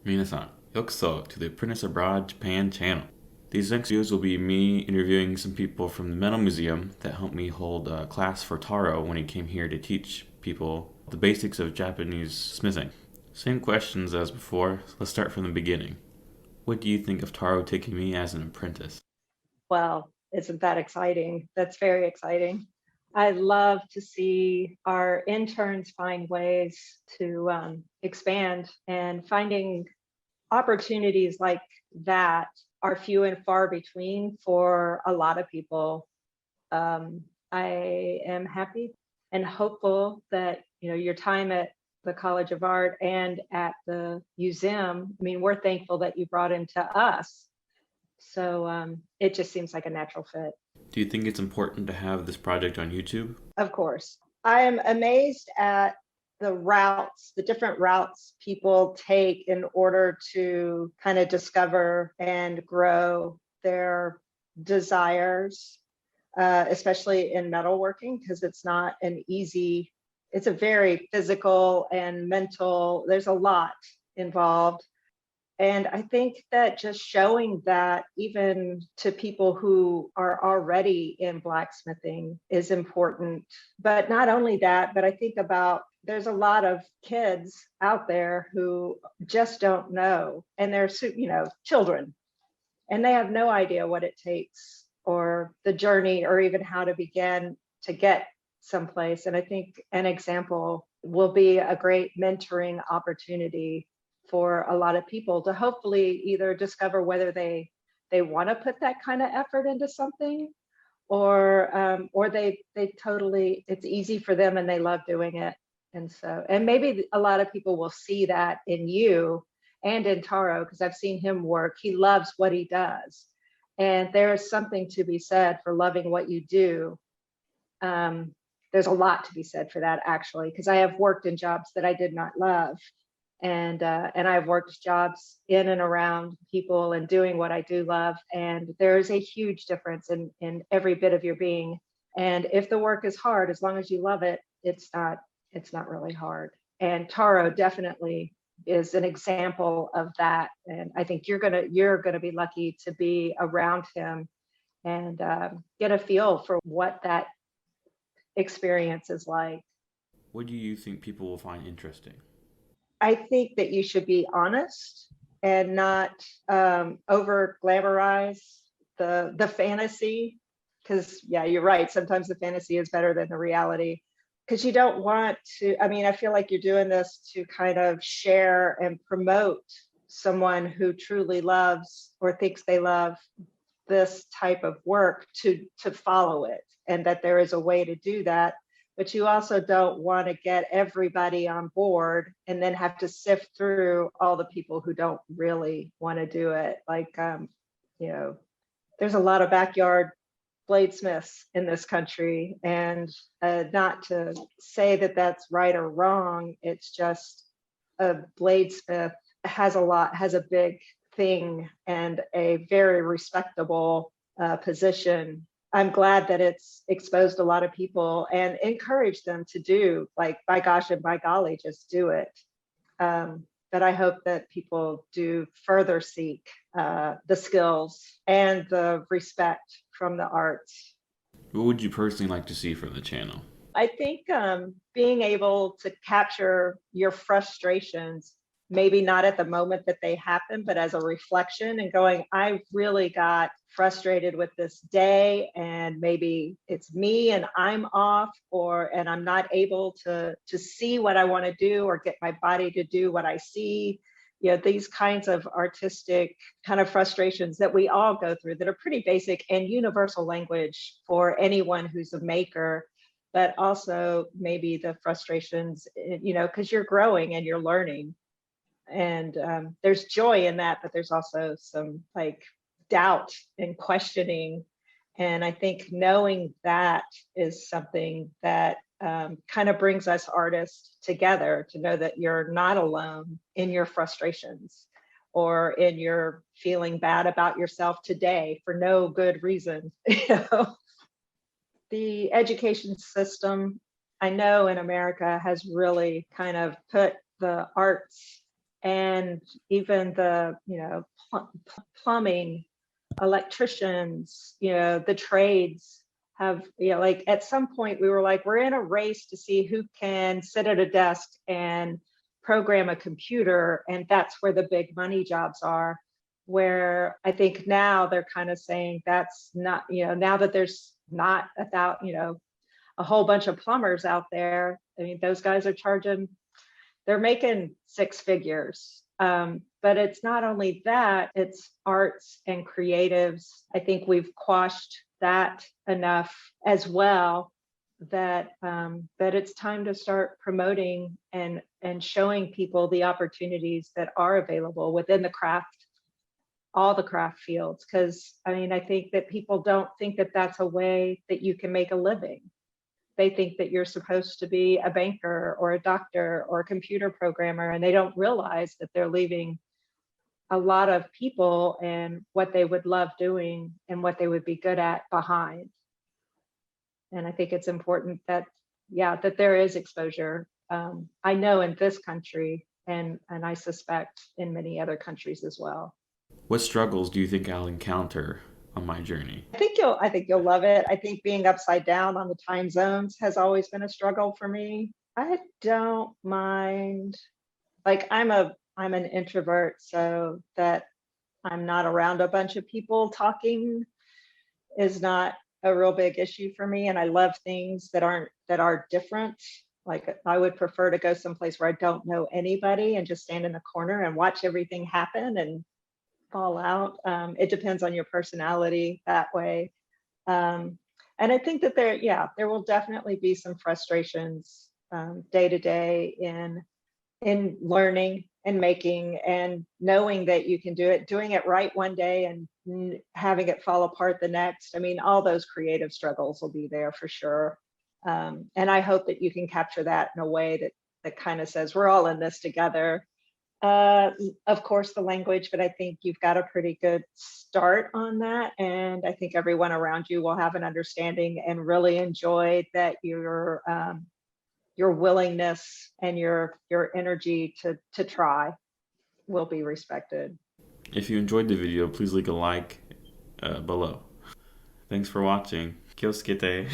Minasan, yokuso to the Apprentice Abroad Japan channel. These next videos will be me interviewing some people from the Metal Museum that helped me hold a class for Taro when he came here to teach people the basics of Japanese smithing. Same questions as before, so let's start from the beginning. What do you think of Taro taking me as an apprentice? Well, isn't that exciting? That's very exciting. I love to see our interns find ways to expand, and finding opportunities like that are few and far between for a lot of people. I am happy and hopeful that your time at the College of Art and at the museum, I mean, we're thankful that you brought him to us. So it just seems like a natural fit. Do you think it's important to have this project on YouTube? Of course. I am amazed at the different routes people take in order to kind of discover and grow their desires, especially in metalworking, because it's a very physical and mental, there's a lot involved. And I think that just showing that even to people who are already in blacksmithing is important. But not only that, but I think about there's a lot of kids out there who just don't know, and they're children, and they have no idea what it takes or the journey or even how to begin to get someplace. And I think an example will be a great mentoring opportunity for a lot of people to hopefully either discover whether they want to put that kind of effort into something, or they totally, it's easy for them and they love doing it. And maybe a lot of people will see that in you and in Taro, because I've seen him work. He loves what he does, and there is something to be said for loving what you do. There's a lot to be said for that, actually, because I have worked in jobs that I did not love, and I've worked jobs in and around people and doing what I do love, and there is a huge difference in every bit of your being. And if the work is hard, as long as you love it, it's not really hard. And Taro definitely is an example of that. And I think you're gonna be lucky to be around him and get a feel for what that experience is like. What do you think people will find interesting? I think that you should be honest and not over glamorize the fantasy, because yeah, you're right. Sometimes the fantasy is better than the reality, because you don't want to. I mean, I feel like you're doing this to kind of share and promote someone who truly loves or thinks they love this type of work, to follow it, and that there is a way to do that. But you also don't want to get everybody on board and then have to sift through all the people who don't really want to do it. Like, there's a lot of backyard bladesmiths in this country, and not to say that that's right or wrong. It's just a bladesmith has a big thing and a very respectable position. I'm glad that it's exposed a lot of people and encouraged them to do, like, by gosh and by golly, just do it. But I hope that people do further seek the skills and the respect from the arts. What would you personally like to see from the channel? I think being able to capture your frustrations, maybe not at the moment that they happen, but as a reflection and going, I really got frustrated with this day, and maybe it's me and I'm off, and I'm not able to see what I want to do or get my body to do what I see. These kinds of artistic kind of frustrations that we all go through, that are pretty basic and universal language for anyone who's a maker. But also maybe the frustrations, because you're growing and you're learning, and there's joy in that, but there's also some like doubt and questioning. And I think knowing that is something that kind of brings us artists together, to know that you're not alone in your frustrations or in your feeling bad about yourself today for no good reason. The education system, I know, in America has really kind of put the arts and even the, plumbing, electricians, the trades have, like at some point we were like, we're in a race to see who can sit at a desk and program a computer. And that's where the big money jobs are. Where I think now they're kind of saying that's not, now that there's not a whole bunch of plumbers out there. I mean, those guys are they're making six figures. But it's not only that, it's arts and creatives. I think we've quashed that enough as well that that it's time to start promoting and showing people the opportunities that are available within the craft, all the craft fields. Because I mean, I think that people don't think that that's a way that you can make a living. They think that you're supposed to be a banker or a doctor or a computer programmer, and they don't realize that they're leaving a lot of people and what they would love doing and what they would be good at behind. And I think it's important that, that there is exposure. I know in this country, and I suspect in many other countries as well. What struggles do you think I'll encounter on my journey? I think you'll love it. I think being upside down on the time zones has always been a struggle for me. I don't mind. Like I'm an introvert, so that I'm not around a bunch of people talking is not a real big issue for me. And I love things that are different. Like I would prefer to go someplace where I don't know anybody and just stand in the corner and watch everything happen and fall out. It depends on your personality that way. And I think that there will definitely be some frustrations day to day in learning and making and knowing that you can do it, doing it right one day and having it fall apart the next. I mean, all those creative struggles will be there for sure. And I hope that you can capture that in a way that kind of says we're all in this together. Of course, the language, but I think you've got a pretty good start on that. And I think everyone around you will have an understanding and really enjoy that your willingness and your energy to try will be respected. If you enjoyed the video, please leave a like below. Thanks for watching. Kyosuke.